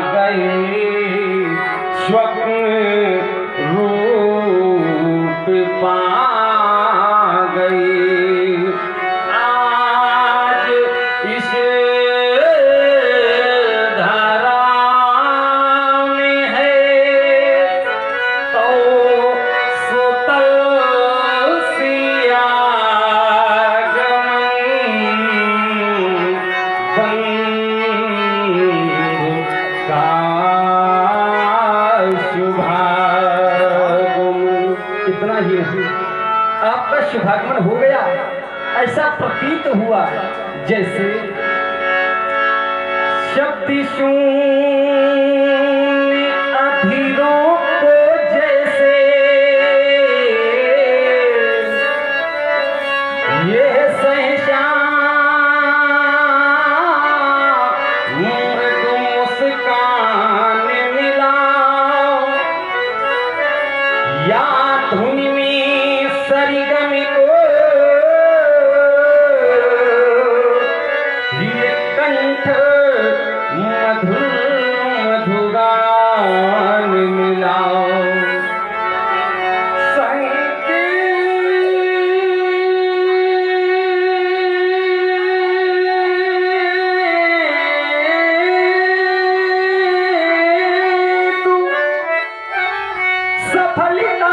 गई स्वप्न रूप पा गई आज इस धरा में है तो सुतल सिया इतना ही नहीं, आपका शुभागमन हो गया। ऐसा प्रतीत हुआ जैसे शक्ति शून्य अधीरों को जैसे ये सहसा मुस्कान मिला या धुन में सरगम को ये कंठ मधुर मधुगान मिलाओ सफलता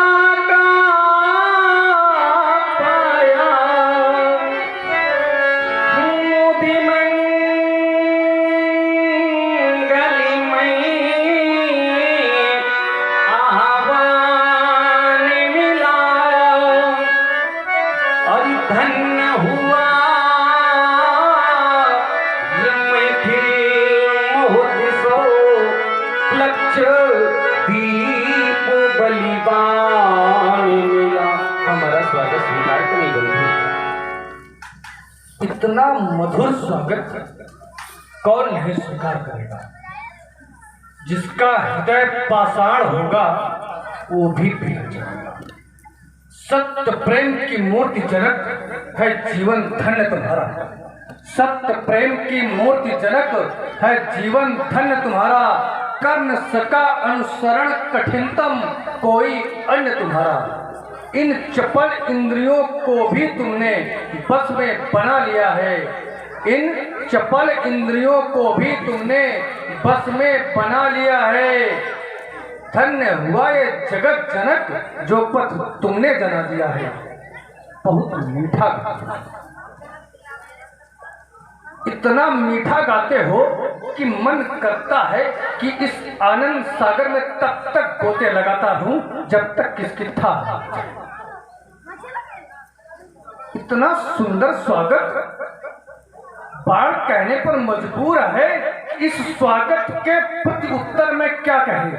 धन्य हुआ लक्ष्य दीप बलिदान मिला। हमारा स्वागत स्वीकार नहीं बंधु, इतना मधुर स्वागत कौन नहीं स्वीकार करेगा। जिसका हृदय पाषाण होगा वो भी पिघल जाएगा। सत्य प्रेम की मूर्ति जनक है जीवन धन्य तुम्हारा। सत्य प्रेम की मूर्ति जनक है जीवन धन्य तुम्हारा। कर न सका अनुसरण कठिनतम कोई अन्य तुम्हारा। इन चपल इंद्रियों को भी तुमने बस में बना लिया है। इन चपल इंद्रियों को भी तुमने बस में बना लिया है। धन्य हुआ ये जगत जनक जो पथ तुमने जना दिया है। बहुत मीठा इतना मीठा गाते हो कि मन करता है कि इस आनंद सागर में तब तक गोते लगाता हूं जब तक किसकी था। इतना सुंदर स्वागत बाढ़ कहने पर मजबूर है। इस स्वागत के प्रति उत्तर में क्या कहें,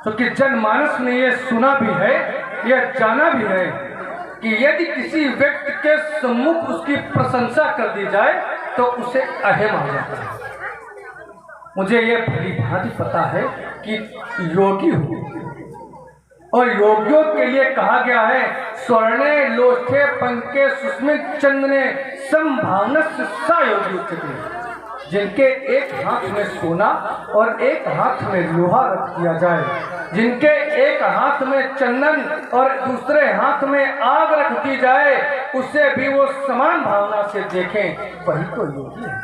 क्योंकि जनमानस ने यह सुना भी है, यह जाना भी है कि यदि किसी व्यक्ति के सम्मुख उसकी प्रशंसा कर दी जाए तो उसे अहम आ जाता है। मुझे यह भली भांति पता है कि योगी हूँ और योगियों के लिए कहा गया है स्वर्णे लोष्ठे पंके सुस्मित चंदने संभावनस्य सा योगी उच्चते। जिनके एक हाथ में सोना और एक हाथ में लोहा रख दिया जाए, जिनके एक हाथ में चंदन और दूसरे हाथ में आग रख दी जाए, उसे भी वो समान भावना से देखें, वही तो योगी है।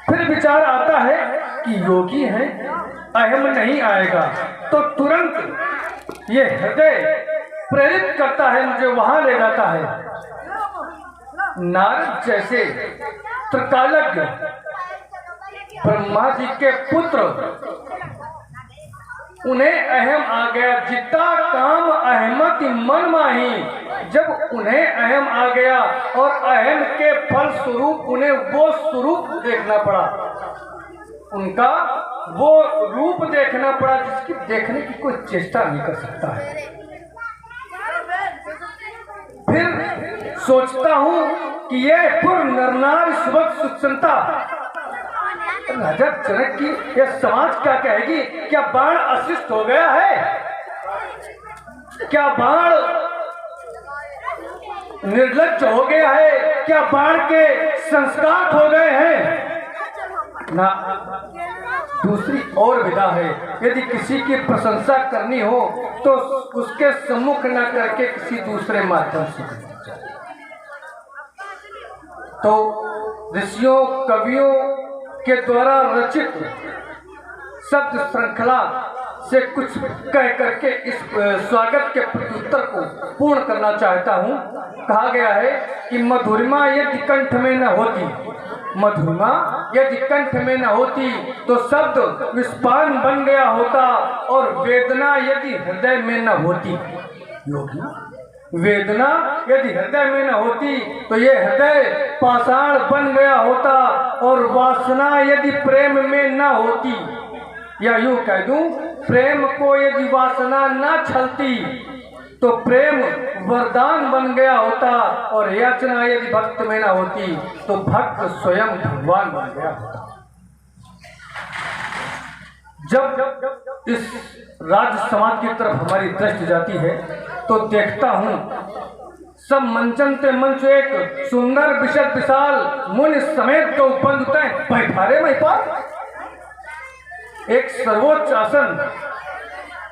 फिर विचार आता है कि योगी है, अहम नहीं आएगा तो तुरंत ये हृदय प्रेरित करता है, मुझे वहां ले जाता है। नारद जैसे त्रिकालज्ञ ब्रह्मा जी के पुत्र, उन्हें अहम आ गया। जितना काम अहमति मन माही, जब उन्हें अहम आ गया और अहम के फल स्वरूप उन्हें वो स्वरूप देखना पड़ा, उनका वो रूप देखना पड़ा जिसकी देखने की कोई चेष्टा नहीं कर सकता है। फिर सोचता हूं कि ये पूर्ण नरनारी सुबह सुचनता राजा जनक की यह समाज क्या कहेगी। क्या बाण अशिष्ट हो गया है? क्या बाण निर्लज्ज हो गया है? क्या बाण के संस्कार हो गए हैं? ना दूसरी और विधा है। यदि किसी की प्रशंसा करनी हो तो उसके सम्मुख न करके किसी दूसरे माध्यम से करनी चाहिए। तो ऋषियों कवियों के द्वारा रचित शब्द श्रृंखला से कुछ कह करके इस स्वागत के प्रत्युत्तर को पूर्ण करना चाहता हूँ। कहा गया है कि मधुरिमा यदि कंठ में न होती, मधुरिमा यदि कंठ में न होती तो शब्द विस्फान बन गया होता, और वेदना यदि हृदय में न होती, योगी वेदना यदि हृदय में न होती तो ये हृदय पाषाण बन गया होता, और वासना यदि प्रेम में न होती, या यूं कह दूं प्रेम को यदि वासना न छलती तो प्रेम वरदान बन गया होता, और याचना यदि भक्त में न होती तो भक्त स्वयं भगवान बन गया होता। जब इस राज्य समाज की तरफ हमारी दृष्टि जाती है तो देखता हूँ सब मंचन ते मंच एक सुंदर विशद विशाल मुनि समेत तो बंधुते बैठारे महिपाल, एक सर्वोच्च आसन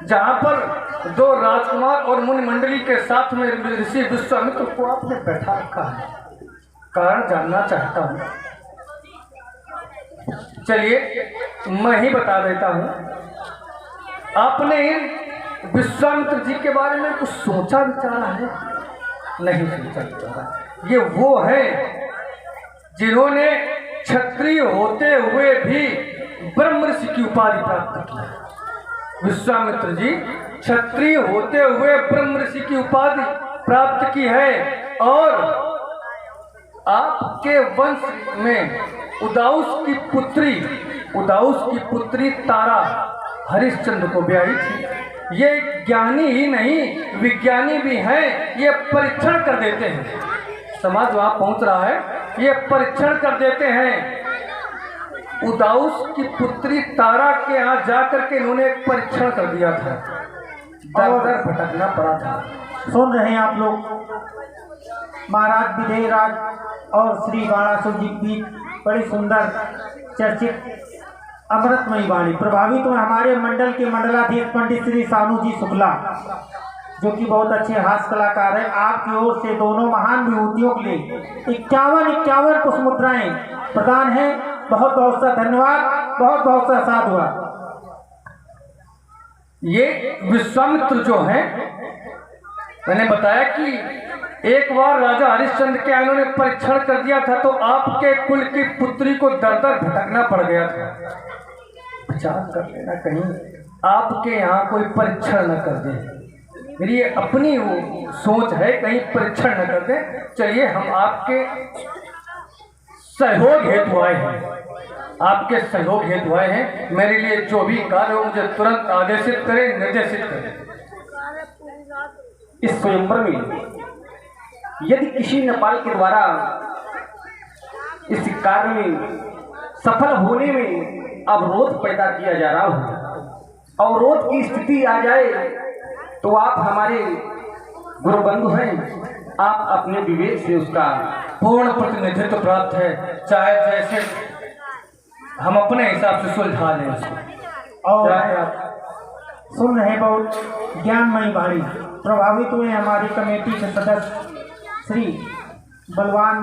जहाँ पर दो राजकुमार और मुनि मंडली के साथ में ऋषि विश्वामित्र को आपने बैठा रखा है। कारण जानना चाहता हूँ, चलिए मैं ही बता देता हूँ। आपने इन विश्वामित्र जी के बारे में कुछ सोचा विचारा है? नहीं सोचा विचारा। ये वो है जिन्होंने क्षत्रिय होते हुए भी ब्रह्म ऋषि की उपाधि प्राप्त की। विश्वामित्र जी क्षत्रिय होते हुए ब्रह्म ऋषि की उपाधि प्राप्त की है, और आपके वंश में उदाउस की पुत्री तारा हरिश्चंद्र को ब्याही थी। ये ज्ञानी ही नहीं विज्ञानी भी हैं, ये परीक्षण कर देते हैं। समाज वहां पहुंच रहा है, ये परीक्षण कर देते हैं। उदाउस की पुत्री तारा के यहाँ जाकर के इन्होंने एक परीक्षण कर दिया था, दर भटकना पड़ा था। सुन रहे हैं आप लोग महाराज विजयराज और श्री बाणासुर जी की बड़ी सुंदर चर्चित अमृतमयी वाणी। प्रभावित हुए हमारे मंडल के मंडलाधीश पंडित श्री सानू जी शुक्ला, जो कि बहुत अच्छे हास्य कलाकार हैं। आपकी ओर से दोनों महान विभूतियों के लिए 51 पुष्प मुद्राएं प्रदान है। बहुत बहुत सा धन्यवाद, बहुत बहुत सा साधुवाद। ये विश्वामित्र जो हैं, मैंने बताया कि एक बार राजा हरिश्चंद्र के इन्होंने परीक्षण कर दिया था, तो आपके कुल की पुत्री को दर दर भटकना पड़ गया था। विचार कर लेना कहीं आपके यहाँ कोई परीक्षण न कर दे। मेरी ये अपनी वो सोच है, कहीं परीक्षण न कर दे। चलिए हम आपके सहयोग हेतु आए हैं, आपके सहयोग हेतु आए हैं। मेरे लिए जो भी कार्य हो मुझे तुरंत आदेशित करें, निर्देशित करें। इस स्वयंवर में यदि किसी नेपाल के द्वारा इस कार्य में सफल होने में अवरोध पैदा किया जा रहा हो, अवरोध की स्थिति आ जाए, तो आप हमारे गुरुबंधु हैं, आप अपने विवेक से उसका पूर्ण प्रतिनिधित्व प्राप्त है। चाहे जैसे हम अपने हिसाब से सुलझा लें उसको। और सुन रहे बहुत ज्ञानमयी वाणी। प्रभावित हुए हमारी कमेटी के सदस्य श्री बलवान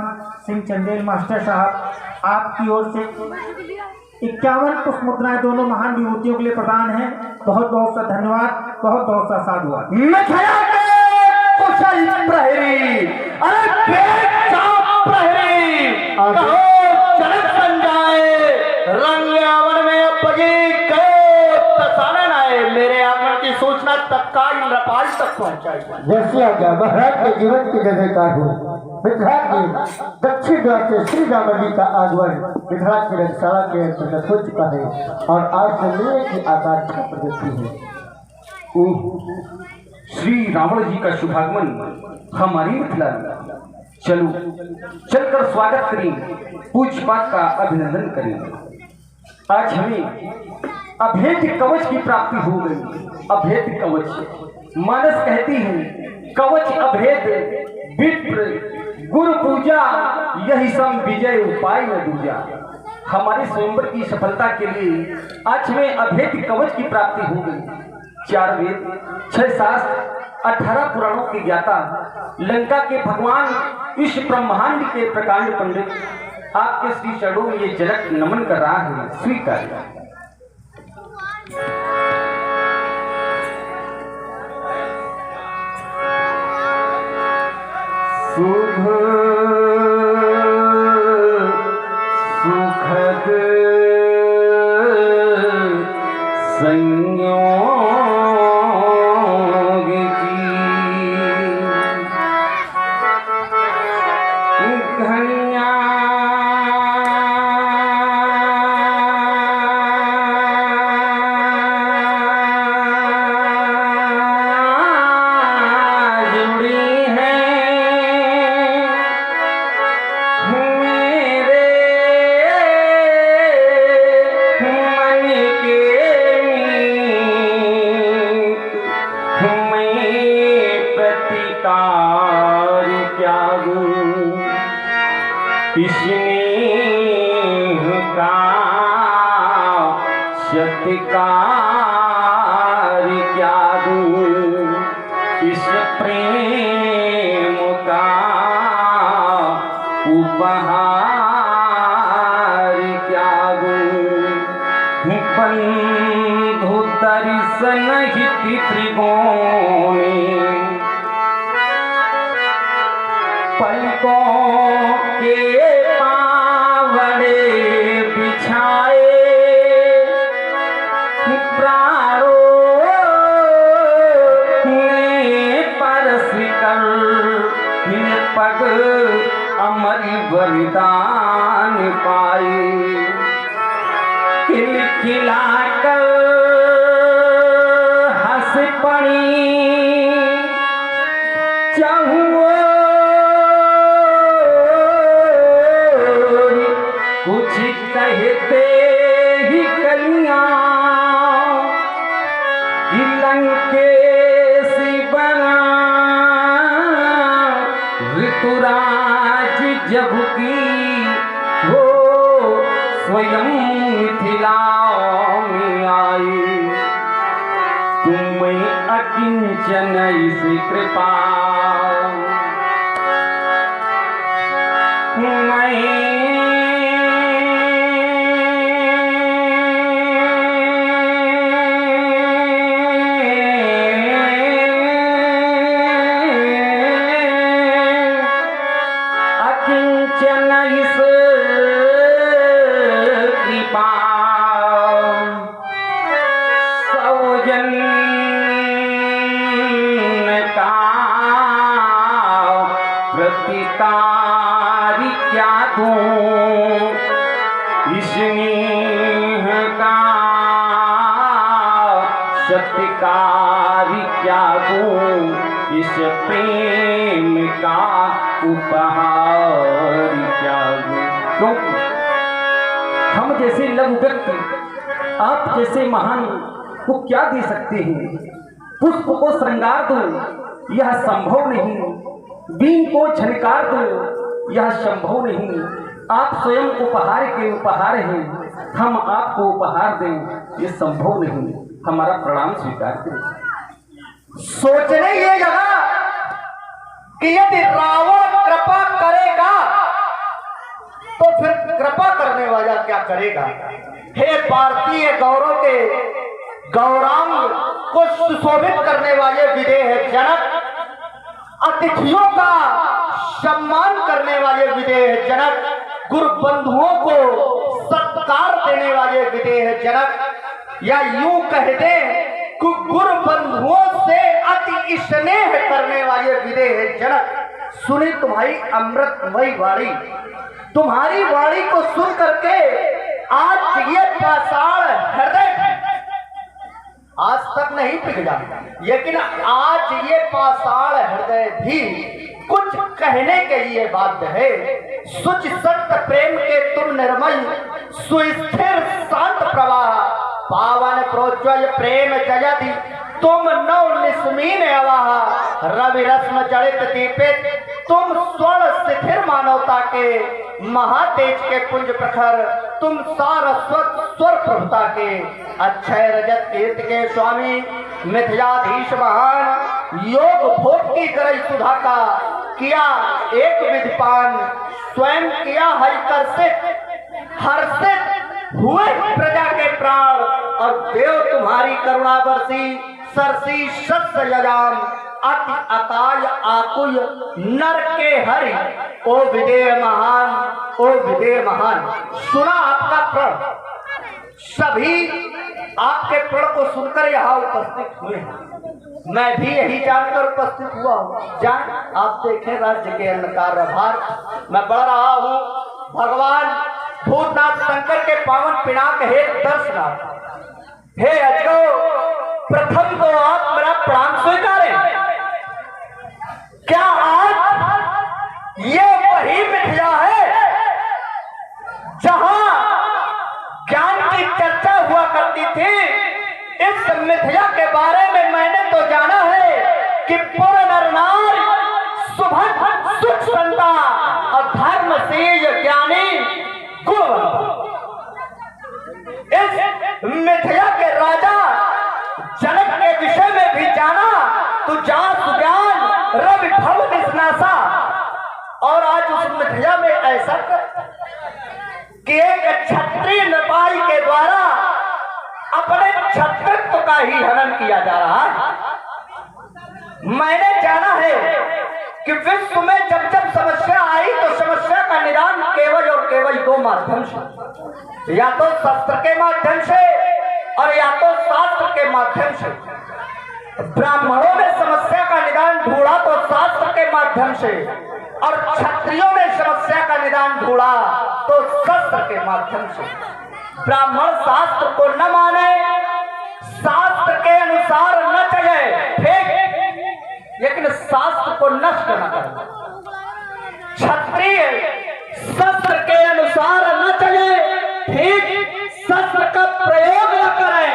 सिंह चंदेल मास्टर साहब, आपकी ओर से 51 पुष्प मुद्राएं दोनों महान विभूतियों के लिए प्रदान है। बहुत बहुत सा धन्यवाद, बहुत बहुत सा साधुवाद। प्रहरी अरे प्रहरी कहो चलत संजाए रंग आवन में अपगी कहो तसानन आए। मेरे आगमन की सूचना तत्काल नेपाल तक पहुंचाई। जैसे आज्ञा महाराज के जीवन की जगहकार हो। विधायक के दक्षिण द्वार से श्री राम जी का आगमन विधायक की रंगशाला के अंतर्गत हो चुका है, और आज से मेले की आकांक्षा प्रगति है। श्री रावण जी का शुभागमन हमारी मिथिला में। चलो चलकर स्वागत करें, पूजपाठ का अभिनंदन करें। आज हमें अभेद्य कवच की प्राप्ति हो गई। अभेद्य कवच मानस कहती है कवच अभेद्य विप्र गुरु पूजा, यही सम विजय उपाय न दूजा। हमारे स्वयंवर की सफलता के लिए आज हमें अभेद कवच की प्राप्ति हो गई। 4 वेद, 6 शास्त्र, 18 पुराणों के ज्ञाता, लंका के भगवान, इस ब्रह्मांड के प्रकांड पंडित आपके श्री चरणों में ये जनक नमन कर रहा है, स्वीकार। शुभ सुखद संयोग की घनिया सत्कार क्या दूं, इस प्रेम का उपहार क्या दूं। बंधु दर्शन हित त्रिभुवनी पलकों के पावड़े बिछाए, प्राणों ने परस कर पग अमर वरदान पाए। खिलखिलाकर हंस पड़ी चहुओर, कुछ कहते ही कलियां लंकेशी बना ऋतुराज जब की हो स्वयं मिथिला में आई। तुम अकिंचन इस कृपा प्रतिकार क्या दूं, स्नेह का सत्कार क्या दूं, इस प्रेम का उपहार क्या दूं। क्योंकि हम जैसे लघु व्यक्ति आप जैसे महान को क्या दे सकते हैं। पुष्प को श्रृंगार दो यह संभव नहीं, बीन को झनकार दो यह संभव नहीं। आप स्वयं उपहार के उपहार हैं, हम आपको उपहार दें ये संभव नहीं। हमारा प्रणाम स्वीकार करें। सोचने ये जगह कि यदि रावण कृपा करेगा तो फिर कृपा करने वाला क्या करेगा। हे भारतीय गौरव के गौरांग को सुशोभित करने वाले विदेह जनक, अतिथियों का सम्मान करने वाले विदेह जनक, गुरु बंधुओं को सत्कार देने वाले विदेह जनक, या यूं कह दे कि गुरु बंधुओं से अति स्नेह करने वाले विदेह जनक, सुनी तुम्हारी अमृतमयी वाणी। तुम्हारी वाणी को सुन करके आज ये पाषाण हृदय आज तक नहीं पिघला, लेकिन आज ये पाषाण हृदय भी कुछ कहने के लिए बाध्य है। सुच सत्य प्रेम के तुम निर्मल सुस्थिर शांत प्रवाह, पावन प्रोज्वल प्रेम जयति तुम नौ निस्मीन अवाह, रवि रश्म जड़ित दीपित तुम स्वर्ण शिखिर मानवता के महातेज के पुंज प्रखर, तुम सारस्वत स्वर प्रभुता के अक्षय रजत कीर्ति के स्वामी, मिथ्याधीश महान, योग भोग की करई सुधा का किया एक विधिपान, स्वयं किया हर्षित हुए प्रजा के प्राण, और देव तुम्हारी करुणा बरसी सरसी सत्य यजाम, अति अकाल आकुल नर के हरि, ओ विदेह महान, ओ विदेह महान। सुना आपका प्रण, सभी आपके प्रण को सुनकर यहाँ उपस्थित हुए हैं। मैं भी यही जानकर उपस्थित हुआ हूँ। जान आप देखें राज्य के अंधकार भार, मैं बढ़ रहा हूँ भगवान भूतनाथ शंकर के पावन पिनाक हे दर्शनाथ। हे अजो, प्रथम तो आप मेरा प्रणाम स्वीकारें। क्या आज ये वही मिथ्या है जहां ज्ञान की चर्चा हुआ करती थी? इस मिथ्या के बारे में मैंने तो जाना है कि पूर्ण नर नारी सुभग सुख संता और धर्मशील ज्ञानी गुणवंता। इस मिथ्या के राजा जनक के विषय में भी जाना तो जहां सुज्ञान रवि भव निस्नासा, और आज उस मिथ्या में ऐसा कि एक क्षत्रिय नपाई के द्वारा अपने क्षत्रित्व का ही हनन किया जा रहा है। मैंने जाना है कि विश्व में जब जब समस्या आई तो समस्या का निदान केवल और केवल दो माध्यम से, या तो शस्त्र के माध्यम से और या तो शास्त्र के माध्यम से। ब्राह्मणों ने समस्या का निदान ढूंढा तो शास्त्र के माध्यम से, और क्षत्रियों ने समस्या का निदान ढूंढा तो शस्त्र के माध्यम से। ब्राह्मण शास्त्र को न माने, शास्त्र के अनुसार न चले, ठीक, लेकिन शास्त्र को नष्ट न करे। क्षत्रिय शस्त्र के अनुसार न चले, ठीक, शस्त्र का प्रयोग न करें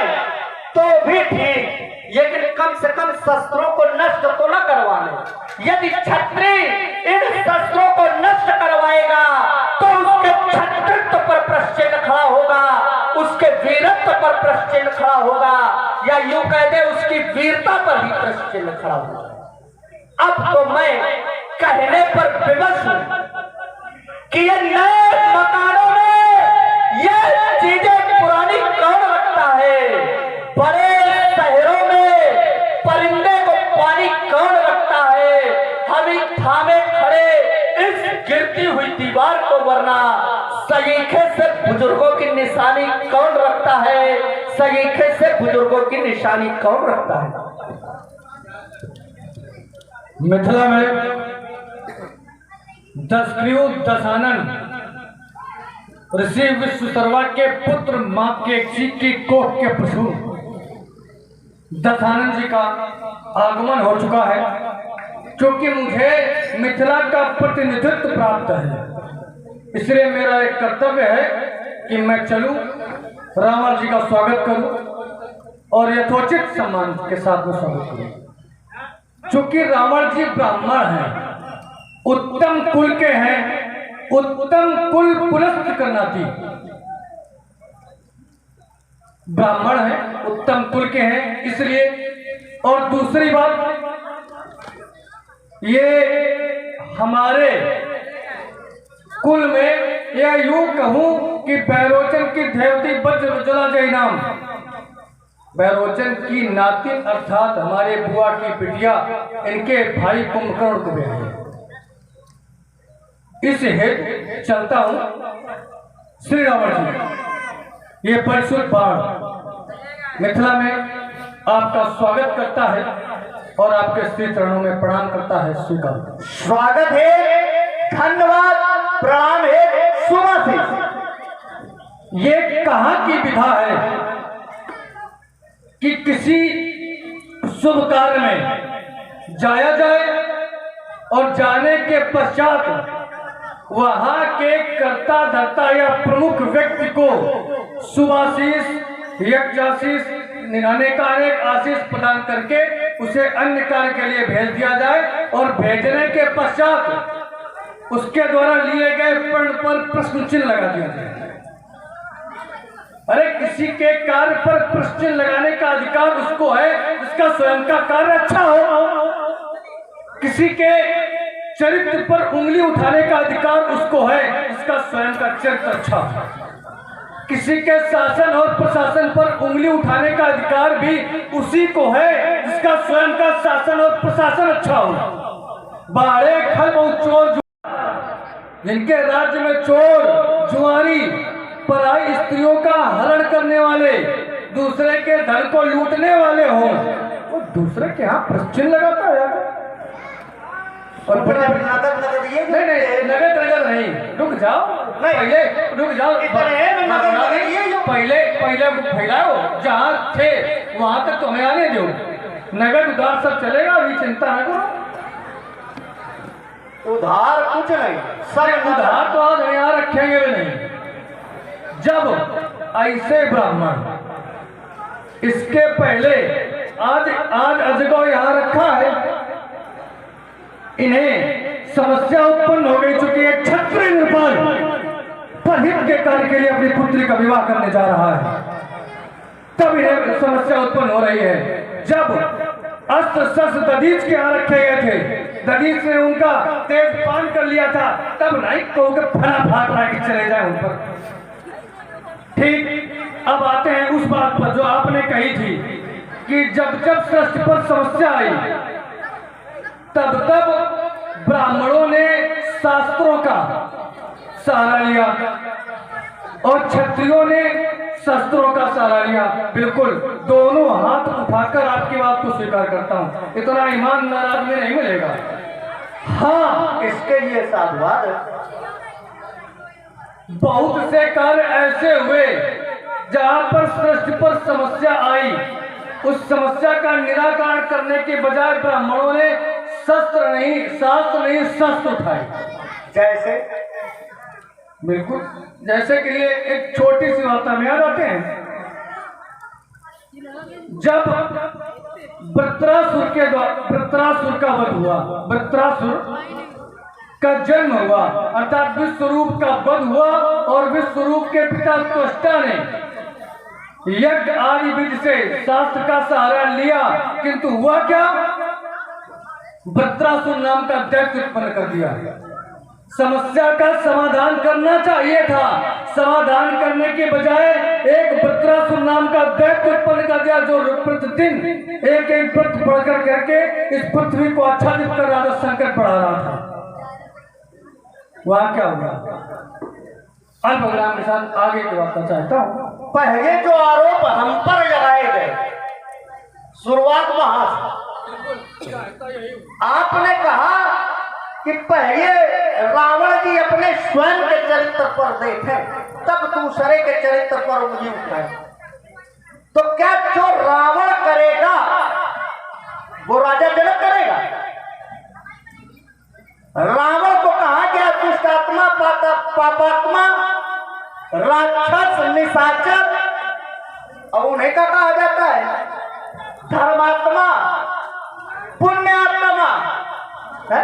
तो भी ठीक, लेकिन कम से कम शस्त्रों को नष्ट तो न करवाने। यदि क्षत्रिय इन शस्त्रों को नष्ट करवाएगा तो उसके क्षत्रित्व पर प्रश्न खड़ा होगा, उसके वीरत्व पर प्रश्न खड़ा होगा, या यूं कह दे उसकी वीरता पर भी प्रश्न खड़ा होगा। अब तो मैं कहने पर विवश हूं कि ये नए मकानों में ये चीजें पुरानी कौन रखता है? बड़े शहरों में परिंदे को पानी कौन रखता है? हम ही थामे खड़े इस गिरती हुई दीवार को, वरना सलीखे से बुजुर्गों की निशानी कौन रखता है? सलीखे से बुजुर्गों की निशानी कौन रखता है? मिथिला में दशग्रीव दशानन ऋषि विश्वशर्मा के पुत्र मां के की कोख के पशु दशानन जी का आगमन हो चुका है, क्योंकि मुझे मिथिला का प्रतिनिधित्व प्राप्त है। इसलिए मेरा एक कर्तव्य है कि मैं चलूं, रावण जी का स्वागत करूं और यथोचित सम्मान के साथ में स्वागत करूं। चूंकि रावण जी ब्राह्मण हैं, उत्तम कुल के हैं, उत्तम कुल पुलस्त करना थी, ब्राह्मण हैं, उत्तम कुल के हैं, इसलिए। और दूसरी बात, ये हमारे कुल में, या यूं कहूं कि बैरोचन की देवती वज्रज्वला जय नाम, बैरोचन की नातिन अर्थात हमारे बुआ की बिटिया, इनके भाई कुंभकर्ण को ब्याह है। इस हेतु चलता हूं श्री रावण जी। ये परिशुद्ध बाण मिथिला में आपका स्वागत करता है और आपके श्री चरणों में प्रणाम करता है। स्वीकार। स्वागत है, धन्यवाद, प्रणाम है, सुबह से। ये कहाँ की विधा है कि किसी शुभ कार्य में जाया जाए और जाने के पश्चात वहां के कर्ता धर्ता या प्रमुख व्यक्ति को शुभाशीष, यज्ञाशीष निगाने का अनेक आशीष प्रदान करके उसे अन्य कार्य के लिए भेज दिया जाए और भेजने के पश्चात उसके द्वारा लिए गए पर्ण पर प्रश्न चिन्ह लगा दिया जाए। अरे किसी के कार्य पर प्रश्न चिन्ह लगाने का अधिकार उसको है जिसका स्वयं का कार्य अच्छा हो। किसी के चरित्र पर उंगली उठाने का अधिकार उसको है जिसका स्वयं का चरित्र अच्छा हो। किसी के शासन और प्रशासन पर उंगली उठाने का अधिकार भी उसी को है जिसका स्वयं का शासन और प्रशासन अच्छा हो। बाड़े खल और चोर जिनके राज्य में चोर जुआरी पराई स्त्रियों का हरण करने वाले दूसरे के धन को लूटने वाले हो, वो दूसरे के यहाँ प्रश्न लगाता है यार। और नहीं नगद नहीं, रुक जाओ पहले रुक जाओ पहले फैलाओ जहाँ थे वहां तक तुम्हें आने दो। नगद उधार सब चलेगा, अभी चिंता न करो। उधार कुछ नहीं, सब उधार तो आज हम यहाँ रखेंगे भी नहीं। जब ऐसे ब्राह्मण इसके पहले आज अजगौ यहाँ रखा है, इन्हें समस्या उत्पन्न हो गई चूंकि एक क्षत्रिय नृपाल परहित के कार्य के लिए अपनी पुत्री का विवाह करने जा रहा है, तब इन्हें समस्या उत्पन्न हो रही है। जब अस्त्र शस्त्र दधीच के यहाँ रखे गए थे, दधीच ने उनका तेज पान कर लिया था, तब नहीं को फना फाट रहा कि चले जाए उन पर। ठीक, अब आते हैं उस बात पर जो आपने कही थी कि जब जब सृष्टि पर समस्या आई तब तब ब्राह्मणों ने शास्त्रों का सहारा लिया और क्षत्रियों ने शस्त्रों का सहारा लिया। बिल्कुल दोनों हाथ उठाकर आपकी बात को स्वीकार करता हूं, इतना ईमान नाराज में नहीं मिलेगा। हाँ, इसके लिए साधुवाद। बहुत से कार्य ऐसे हुए जहां पर सृष्टि पर समस्या आई, उस समस्या का निराकरण करने के बजाय ब्राह्मणों ने शास्त्र नहीं शस्त्र उठाए। जैसे बिल्कुल जैसे के लिए एक छोटी सी वार्ता में याद आते हैं। जब वृत्रासुर का वध हुआ, वृत्रासुर का जन्म हुआ अर्थात विश्वरूप का वध हुआ और विश्वरूप के पिता त्वष्टा ने यज्ञ आदि विधि से शास्त्र का सहारा लिया, किंतु हुआ क्या? वृत्रासुर नाम का दैत्य उत्पन्न कर दिया। समस्या का समाधान करना चाहिए था, समाधान करने के बजाय एक वृत्रासुर नाम का दैत्य उत्पन्न कर दिया जो प्रतिदिन एक एक व्रत पढ़कर करके इस पृथ्वी को आच्छादित कर रहा था, संकट बढ़ा रहा था। वहां क्या हुआ? अल्प विराम के साथ आगे की बात चाहता हूं। पहले जो आरोप हम पर लगाए गए, शुरुआत वहां से आपने कहा कि पहले रावण जी अपने स्वयं के चरित्र पर देखे तब दूसरे के चरित्र पर उंगली उठाए। तो क्या जो रावण करेगा वो राजा जनक करेगा? रावण को कहा गया दुष्टात्मा, पापात्मा, राक्षस, निशाचर, और उन्हें का कहा जाता है धर्मात्मा, पुण्यात्मा है?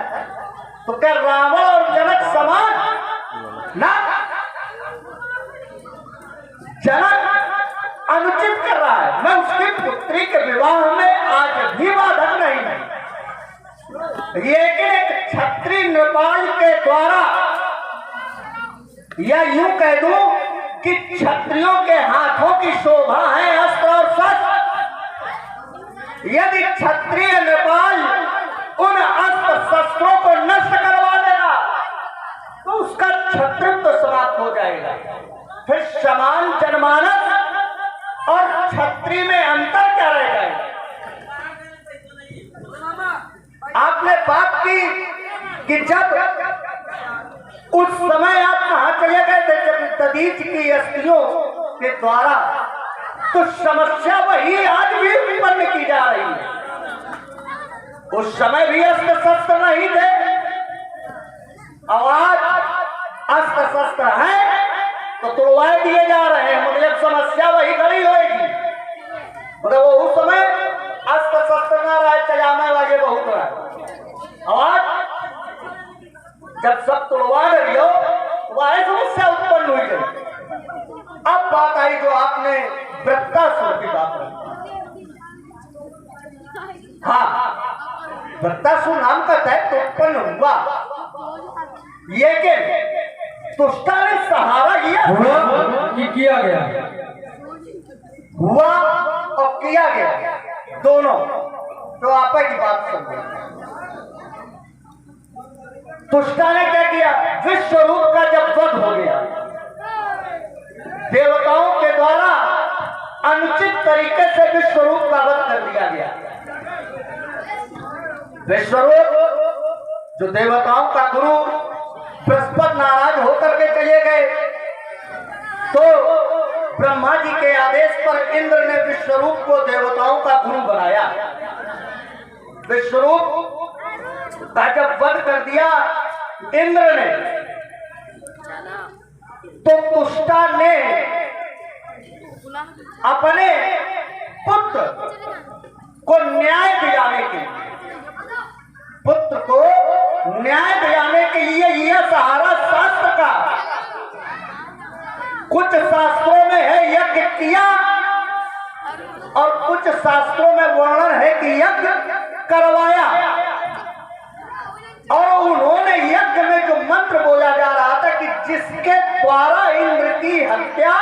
तो क्या रावण और जनक समान? ना, जनक अनुचित कर रहा है। मैं उसकी पुत्री के विवाह में आज भी बाधक नहीं है, लेकिन एक क्षत्रिय नृपाल के द्वारा, या यूं कह दूं कि क्षत्रियों के हाथों की शोभा है अस्त्र और शस्त्र। यदि क्षत्रिय नृपाल उन अस्त्र शस्त्रों को नष्ट करवा देगा तो उसका क्षत्रित्व समाप्त हो जाएगा। फिर समान जनमानस और क्षत्रिय में अंतर क्या रह जाएगा? आपने बात की कि जब उस समय आप कहां चले गए थे, जब दधीच की स्त्रियों के द्वारा, तो समस्या वही आज भी उत्पन्न की जा रही है। उस समय भी अस्त्र शस्त्र नहीं थे, और आज अस्त्र शस्त्र है तो तोड़वाए दिए जा रहे हैं। मतलब समस्या वही खड़ी होगी, मतलब जब सब तोड़वा रही हो वह समस्या उत्पन्न हुई गई। अब बात आई जो आपने वृत्तासुर की बात रखी। हाँ, वृत्तासुर नाम का दैत्य उत्पन्न हुआ, लेकिन दुष्टा ने सहारा लिया कि किया गया हुआ और किया गया दोनों। तो आप की बात समझो। दुष्टा ने क्या किया? विश्व रूप का जब वध हो गया, देवताओं के द्वारा अनुचित तरीके से विश्व रूप का वध कर दिया गया। विश्वरूप जो देवताओं का गुरु बृहस्पति नाराज होकर के चले गए, तो ब्रह्मा जी के आदेश पर इंद्र ने विश्वरूप को देवताओं का गुरु बनाया। विश्वरूप का जब वध कर दिया इंद्र ने, तो तुष्टा ने अपने पुत्र को न्याय दिलाने के लिए, पुत्र को न्याय दिलाने के लिए यह सहारा शास्त्र का, कुछ शास्त्रों में है यज्ञ किया और कुछ शास्त्रों में वर्णन है कि यज्ञ करवाया। और उन्होंने यज्ञ में जो मंत्र बोला जा रहा था कि जिसके द्वारा इंद्र की हत्या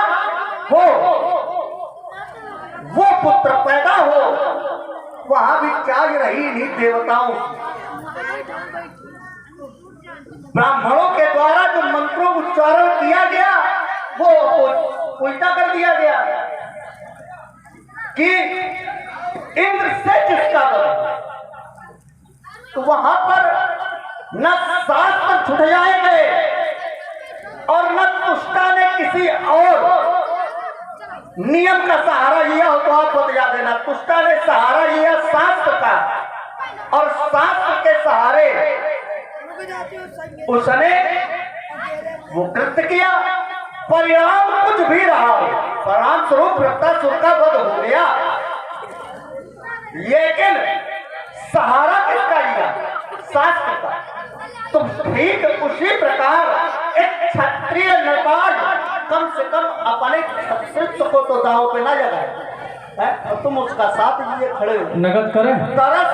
हो, वो पुत्र पैदा हो, वहां भी चाल रही नहीं देवताओं। ब्राह्मणों के द्वारा जो मंत्रों उच्चारण किया गया वो उल्टा कर दिया गया कि इंद्र से जिसका वध, तो वहां पर न शास्त्र छुटवाए गए और न तुष्टा ने किसी और नियम का सहारा लिया हो। तो आप बता देना, तुष्टा ने सहारा लिया शास्त्र का और शास्त्र के सहारे उसने वो कृत्य किया। परिणाम कुछ भी रहा हो, परिणाम स्वरूप वृत्तासुर का वध हो गया, लेकिन सहारा किसका लिया? शास्त्र का। तो ठीक उसी प्रकार एक क्षत्रिय नरपाल कम से कम अपने क्षत्रित्व को तो दांव पे ना लगाए, और तुम उसका साथ लिए खड़े हो, नगद करें तरस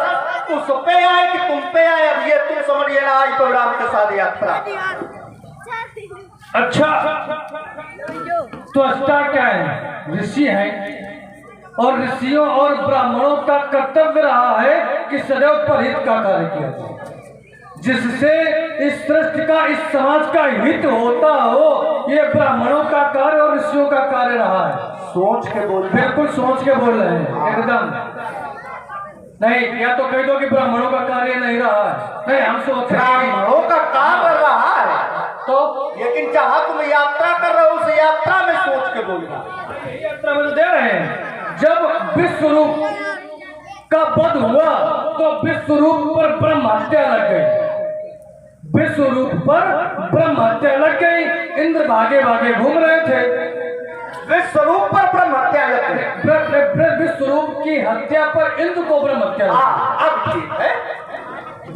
उस पे आए कि तुम पे आए। अब ये तुम समझिए ना, आज प्रोग्राम के साथ यात्रा। अच्छा, तो अस्टा क्या है? ऋषि हैं, और ऋषियों और ब्राह्मणों का कर्तव्य रहा है कि सदैव परहित का कार्य किया जाए, जिससे इस सृष्टि का, इस समाज का हित होता हो। ये ब्राह्मणों का कार्य और ऋषियों का कार्य रहा है। सोच के बोल, बिल्कुल सोच के बोल रहे हैं, एकदम नहीं। या तो कह दो कि ब्राह्मणों का कार्य नहीं रहा है, नहीं, हम सोच ब्राह्मणों का कार्य रहा है, तो लेकिन जहां तुम यात्रा कर रहे हो उस यात्रा में सोच के बोलना। यात्रा में तो दे रहे हैं। जब विश्वरूप का वध हुआ तो विश्वरूप पर ब्रह्म हत्या लग गई, विश्वरूप पर ब्रह्म हत्या लग गई। इंद्र भागे भागे घूम रहे थे, विश्वरूप पर ब्रह्म हत्या लग गई। विश्वरूप की हत्या पर इंद्र को ब्रह्म हत्या लग गई। अब ठीक है,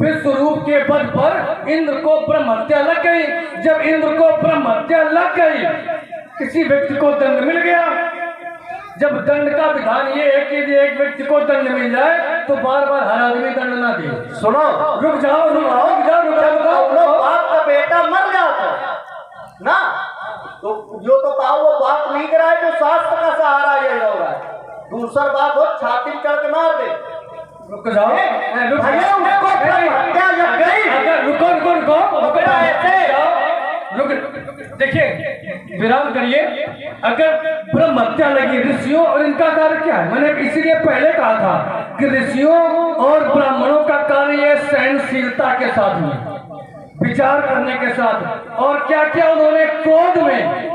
विश्वरूप के पद पर इंद्र को ब्रह्म हत्या लग गई। जब इंद्र को ब्रह्म हत्या लग गई, किसी व्यक्ति को दंड मिल गया। जब दंड का विधान ये है कि यदि एक व्यक्ति को दंड मिल जाए तो बार बार हर आदमी दंड ना दे। सुनो, रुक जाओ, बाप का बेटा मर जाता ना, तो जो तो कहा वो बाप नहीं कराए, जो शास्त्र का सहारा ये हो रहा है। दूसरा बाप हो छाती चढ़ के मार दे। रुक जाओ, भैया उसको हत्या लग गई। अगर रुको देखिए, विराम करिए। अगर ब्रह्म हत्या लगी ऋषियों, और इनका कार्य क्या है? मैंने इसीलिए पहले कहा था कि ऋषियों और ब्राह्मणों का कार्य है सहनशीलता के साथ में, विचार करने के साथ। और क्या क्या उन्होंने क्रोध में,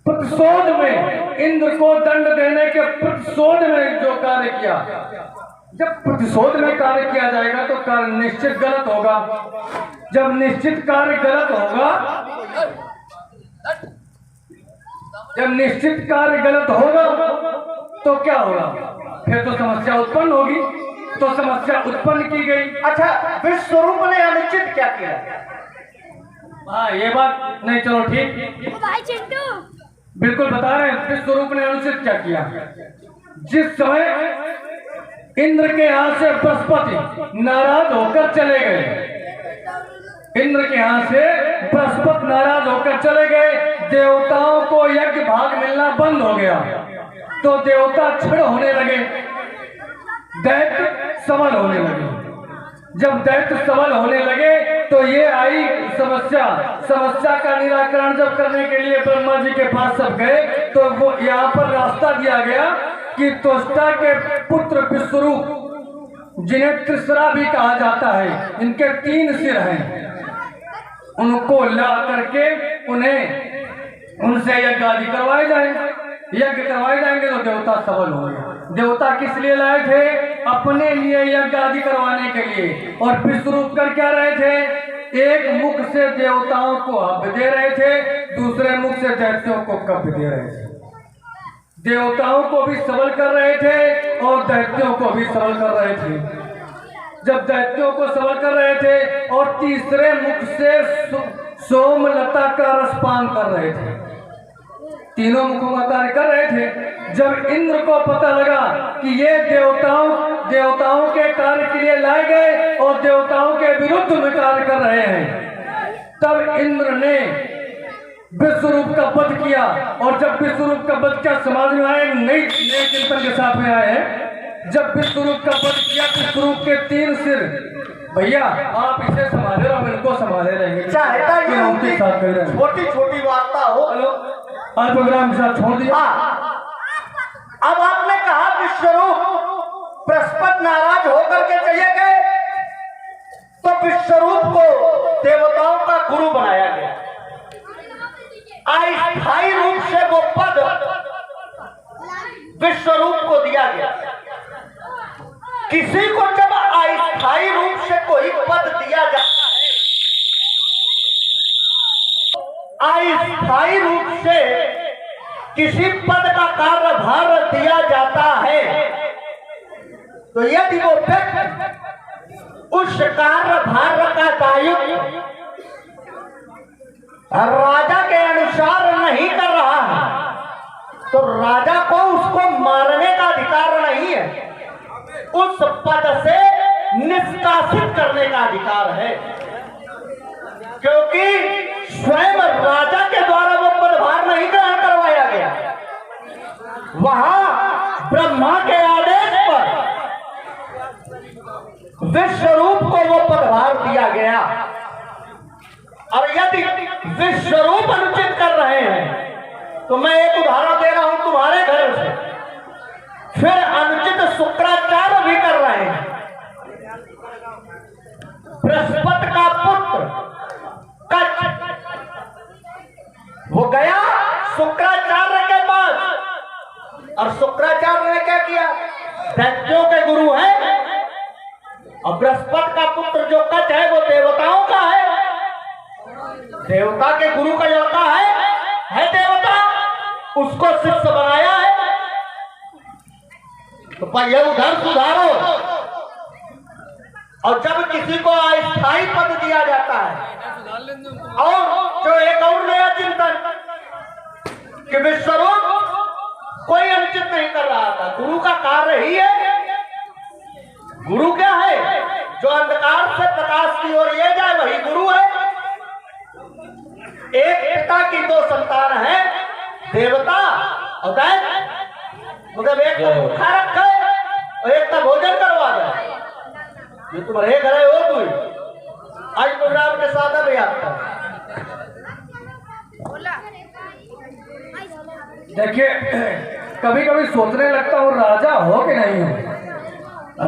प्रतिशोध में, इंद्र को दंड देने के प्रतिशोध में जो कार्य किया। जब प्रतिशोध में कार्य किया जाएगा तो कार्य निश्चित गलत होगा। जब निश्चित कार्य गलत होगा, जब निश्चित कार्य गलत होगा तो क्या होगा? फिर तो समस्या उत्पन्न होगी। तो समस्या उत्पन्न की गई। अच्छा, विश्वरूप ने अनुचित क्या किया? हाँ ये बात नहीं, चलो ठीक, भाई चिंटू बिल्कुल बता रहे हैं विश्व स्वरूप ने अनुचित क्या किया। जिस समय इंद्र के यहाँ से बृहस्पति नाराज होकर चले गए, इंद्र के यहाँ से बृहस्पति नाराज होकर चले गए, देवताओं को यज्ञ भाग मिलना बंद हो गया, तो देवता क्षण होने लगे, दैत्य सबल होने लगे। जब दैत्य सबल होने लगे तो ये आई समस्या का निराकरण जब करने के लिए ब्रह्मा जी के पास सब गए, तो वो यहाँ पर रास्ता दिया गया कि त्वष्टा के पुत्र विश्वरूप, जिन्हें त्रिसरा भी कहा जाता है, इनके 3 सिर हैं, उनको ला करके उनसे यज्ञ आदि करवाए जाएंगे। यज्ञ करवाए जाएंगे तो देवता सबल होंगे। देवता किस लिए लाए थे? अपने लिए यज्ञ आदि करवाने के लिए। और विश्वरूप कर क्या रहे थे? एक मुख से देवताओं को हव्य दे रहे थे, दूसरे मुख से दैत्यों को कव्य दे रहे थे। देवताओं को भी सबल कर रहे थे और दैत्यों को भी सबल कर रहे थे। जब दैत्यों को सबल कर रहे थे और तीसरे मुख से सोमलता का रसपान कर रहे थे, तीनों मुखों का कार्य कर रहे थे। जब इंद्र को पता लगा कि ये देवताओं के कार्य के लिए लाए गए और देवताओं के विरुद्ध में कार्य कर रहे हैं, तब इंद्र ने विश्वरूप का वध किया। और जब विश्वरूप का वध किया, समाज में आए नई चिंतन के साथ में आए हैं। जब विश्वरूप का वध किया, विश्वरूप के 3 सिर, भैया आप इसे संभाले और इनको संभाले रहेंगे, चाहता छोटी छोटी वार्ता हो। हेलो, आज प्रोग्राम के साथ छोड़ दिया। अब आपने कहा विश्वरूप बृहस्पति नाराज होकर के चले गए, तो विश्वरूप को देवताओं का गुरु बनाया गया। अस्थायी रूप से वो पद विश्वरूप को दिया गया। किसी को जब अस्थायी रूप से कोई पद दिया जाता है, अस्थायी रूप से किसी पद का कार्यभार दिया जाता है, तो यदि वो व्यक्ति उस कार्यभार का दायित्व राजा के अनुसार नहीं कर रहा है, तो राजा को उसको मारने का अधिकार नहीं है, उस पद से निष्कासित करने का अधिकार है। क्योंकि स्वयं राजा के द्वारा वो पदभार नहीं ग्रहण करवाया गया, वहां ब्रह्मा के आदेश पर विश्वरूप को वो पदभार दिया गया। और यदि विश्वरूप अनुचित कर रहे हैं, तो मैं एक उदाहरण दे रहा हूं तुम्हारे घर से, फिर अनुचित शुक्राचार्य भी कर रहे हैं। बृहस्पति का पुत्र कच्छ, वो गया शुक्राचार्य के पास, और शुक्राचार्य ने क्या किया? दैत्यों के गुरु हैं, और बृहस्पति का पुत्र जो कच्छ है वो देवताओं का है, देवता के गुरु का लड़का है देवता, उसको शिष्य बनाया है। तो ये उधर सुधारो। और जब किसी को अस्थायी पद दिया जाता है, और जो एक और नया चिंतन कि विश्वरूप कोई अनुचित नहीं कर रहा था, गुरु का कार्य ही है। गुरु क्या है? जो अंधकार से प्रकाश की ओर ले जाए, वही गुरु है। एक पिता की 2 संतान है, देवता और दैत्य। मतलब एक का भूखा रखा है और एक का भोजन करवा दे। ये तुम्हारे घर हो तू आज प्रोग्राम के साथ अभी आपका देखिए, कभी कभी सोचने लगता हूँ राजा हो कि नहीं हो।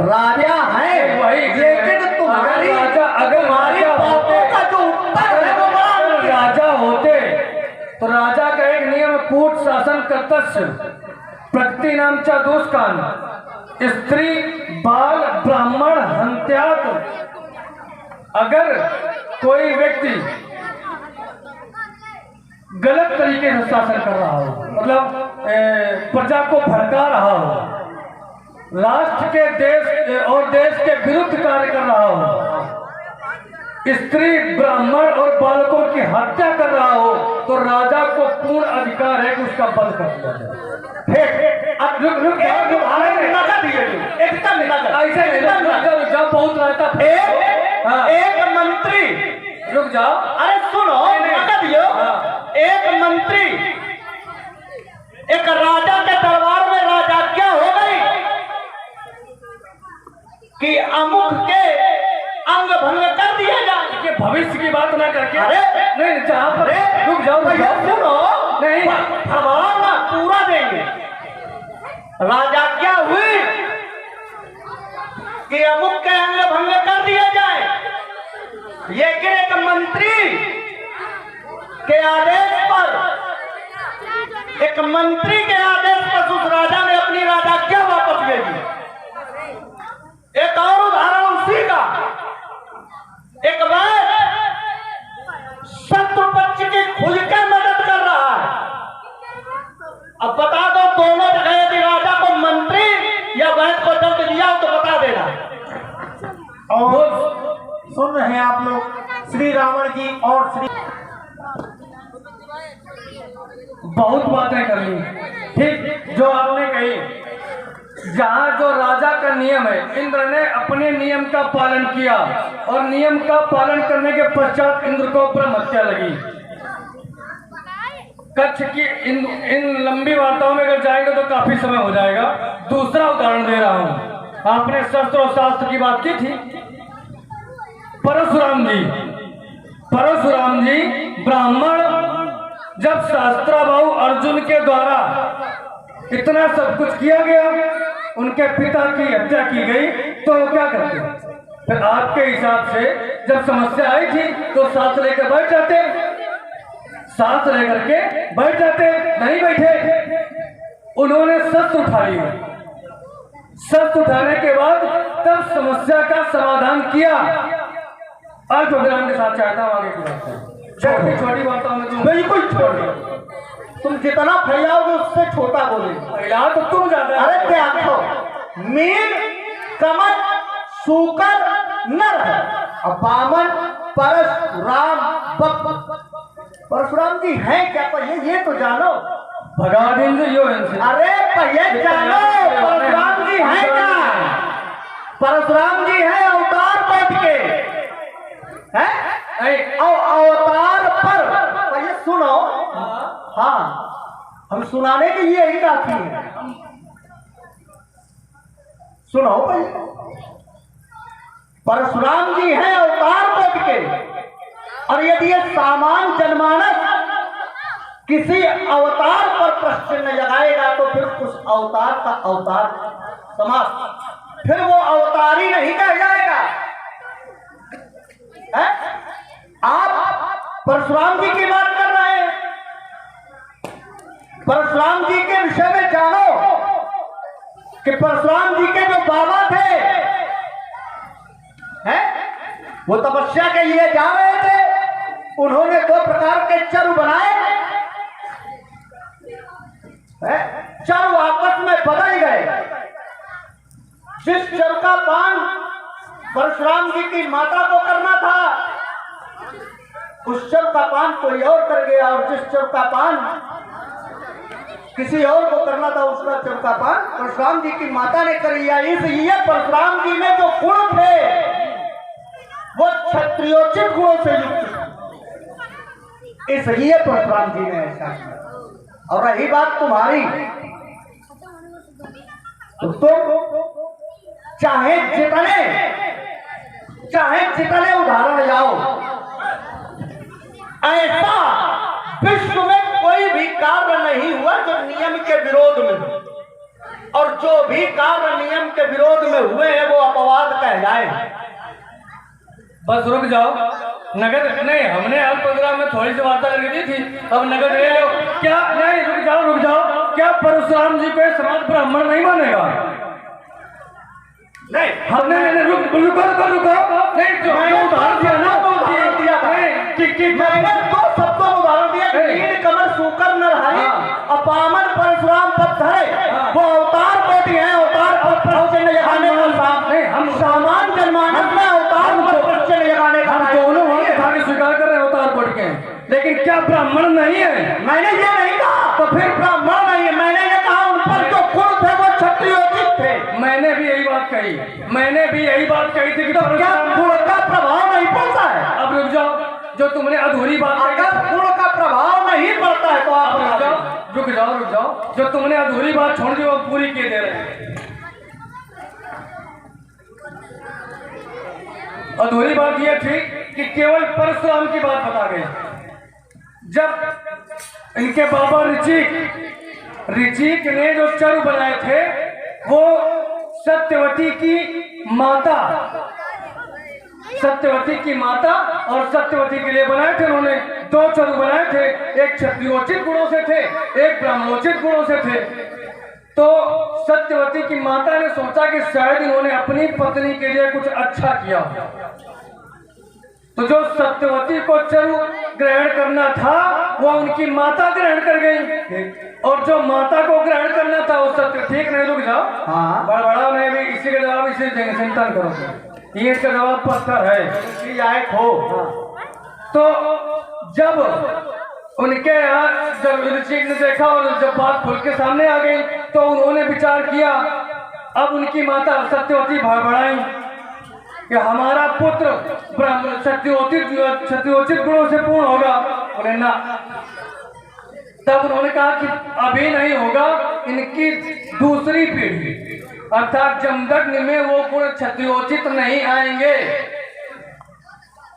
राजा है वही, लेकिन तुम्हारी राजा अगर तुम्हारी राजा बातों का जो उत्तर है वो अगर राजा होते तो राजा का एक नियम, कूट शासन कर्तव्य प्रकृति नाम चा दुष्कान, स्त्री बाल ब्राह्मण हंत्यात। अगर कोई व्यक्ति गलत तरीके से शासन कर रहा हो, मतलब प्रजा को भड़का रहा हो, राष्ट्र के देश और देश के विरुद्ध कार्य कर रहा हो, स्त्री, ब्राह्मण और बालकों की हत्या कर रहा हो तो राजा को पूर्ण अधिकार है कि उसका वध कर दिया जाए। अब रुक रुक एकदम ऐसे नहीं, रुक जाओ, बहुत रहता एक मंत्री, रुक जाओ। अरे सुनो, एक मंत्री एक राजा के दरबार में राजा क्या हो गई कि अमुक के अंग भंग कर दिया जाए। ये भविष्य की बात ना करके, अरे नहीं, जहाँ पर रुक जाओ, सुनो, नहीं, सवाल ना पूरा देंगे। राजा क्या हुई कि अमुक के अंग भंग कर दिया जाए, लेकिन एक मंत्री के आदेश पर, एक मंत्री के आदेश पर उस राजा ने अपनी राजाज्ञा वापस ले ली। एक और उदाहरण उसी का, एक वैद्य शत्रु पक्ष की खुल के मदद कर रहा है। अब बता दो दोनों जगह यदि राजा को मंत्री या वैद्य को दंड दिया हो तो बता देना। और सुन रहे हैं आप लोग श्री रावण जी और श्री बहुत बातें कर ली, ठीक जो आपने कही। जहाँ जो राजा का नियम है, इंद्र ने अपने नियम का पालन किया और नियम का पालन करने के पश्चात इंद्र को ब्रह्म हत्या लगी। कच्छ की इन लंबी वार्ताओं में अगर जाएंगे तो काफी समय हो जाएगा। दूसरा उदाहरण दे रहा हूँ। आपने शस्त्र और शास्त्र की बात की थी। परशुराम जी ब्राह्मण, जब शास्त्राबाहु अर्जुन के द्वारा इतना सब कुछ किया गया, उनके पिता की हत्या की गई, तो वो क्या करते? फिर आपके हिसाब से जब समस्या आई थी तो साथ लेकर बैठ जाते, साथ लेकर के बैठ जाते, नहीं बैठे। उन्होंने शस्त्र उठा लिया। शस्त्र उठाने के बाद तब समस्या का समाधान किया। आज प्रोग्राम के साथ चाहता हूँ आगे की बात, छोटी बातों में तुम बिल्कुल छोड़, तुम जितना फैलाओगे उससे छोटा बोलेगे। फैला तो तुम ज्यादा। अरे देखो, मीन कमल सूकर नर है और बामन परशुराम जी हैं क्या? पहले ये तो जानो। भगादिंद्र यो इनसे। अरे पहले जानो परशुराम जी हैं क्या? परशुराम जी हैं अवतार कोट के हैं, अवतार पर पहले सुनो। हाँ, हम सुनाने के लिए ही काफी है। सुनो पहले, परशुराम जी हैं अवतार कोट के, और यदि ये सामान जनमानस किसी अवतार पर प्रश्न लगाएगा तो फिर उस अवतार का अवतार समाप्त, फिर वो अवतार ही नहीं कह जाएगा। आप परशुराम जी की बात कर रहे हैं। परशुराम जी के विषय में जानो कि परशुराम जी के जो बाबा थे हैं, वो तपस्या के लिए जा रहे थे। उन्होंने 2 प्रकार के चरु बनाए, चरु आपस में बदल गए। जिस चरु का पान परशुराम जी की माता को करना था, उस चरु का पान कोई और कर गया, और जिस चरु का पान किसी और को करना था, उसका चरु का पान परशुराम जी की माता ने कर लिया। इसलिए परशुराम जी में जो गुण थे वो क्षत्रियोचित गुणों से युक्त थे, इसलिए परशुराम जी ने ऐसा किया। और रही बात तुम्हारी, तो तुम चाहे जितने उदाहरण लाओ, ऐसा विश्व में कोई भी कार्य नहीं हुआ जो नियम के विरोध में, और जो भी कार्य नियम के विरोध में हुए हैं वो अपवाद कह जाए। बस रुक जाओ। नगद नहीं, हमने अल्प प्रोग्राम में थोड़ी सी वार्ता करके दी थी, अब नगद ले लो क्या? नहीं, रुक जाओ। क्या परशुराम जी को समाज ब्राह्मण नहीं मानेगा? नहीं, हमने रुको नहीं, जो उदाहरण दिया ना, उदाहरण दिया था। मैंने 2 शब्दों में उदाहरण दिया। नील कमल सूकर नर है, अपामन परशुराम पत्थर है, वो अवतार कोटि है। अवतार पर लगाने का, हम सामान जनमानस में अवतार पर लगाने का क्या ब्राह्मण नहीं है? मैंने ये नहीं कहा तो फिर ब्राह्मण नहीं है, मैंने ये कहा उन पर जो गुण थे वो क्षत्रियोचित थे। मैंने भी यही बात कही, मैंने भी यही बात कही थी कि तो क्या गुण का प्रभाव नहीं पड़ता है? अब रुक जाओ, जो तुमने अधूरी बात कही, अगर गुण का प्रभाव नहीं पड़ता है तो आप रुक जाओ, रुक जाओ, रुक जाओ, जो तुमने अधूरी बात छोड़ दी वो पूरी किए दे रहे हैं। अधूरी बात ये थी कि केवल परशुराम की बात बता गई। जब इनके बाबा ऋचिक ने जो चरु बनाए थे वो सत्यवती की माता और सत्यवती के लिए बनाए थे। उन्होंने 2 चरु बनाए थे, एक क्षत्रियोचित गुणों से थे, एक ब्राह्मणोचित गुणों से थे। तो सत्यवती की माता ने सोचा कि शायद इन्होंने अपनी पत्नी के लिए कुछ अच्छा किया। तो जो सत्यवती को चरु ग्रहण करना था वो उनकी माता ग्रहण कर गई, और जो माता को ग्रहण करना था वो सत्य। ठीक नहीं, रुक जाओ। हाँ। बड़ा में भी इसी का जवाब इसी देंगे, चिंता न करो, ये इसका जवाब पत्थर है। लायक हो। तो जब उनके यहाँ जब ऋषिक ने देखा और जब बात खुल के सामने आ गई तो उन्होंने विचार किया। अब उनकी माता सत्यवती भड़बड़ाई कि हमारा पुत्र ब्राह्मण क्षत्रियोचित गुणों से पूर्ण होगा। बोले ना। तब उन्होंने कहा कि अभी नहीं होगा, इनकी दूसरी पीढ़ी अर्थात जमदग्नि में वो गुण क्षत्रियोचित नहीं आएंगे,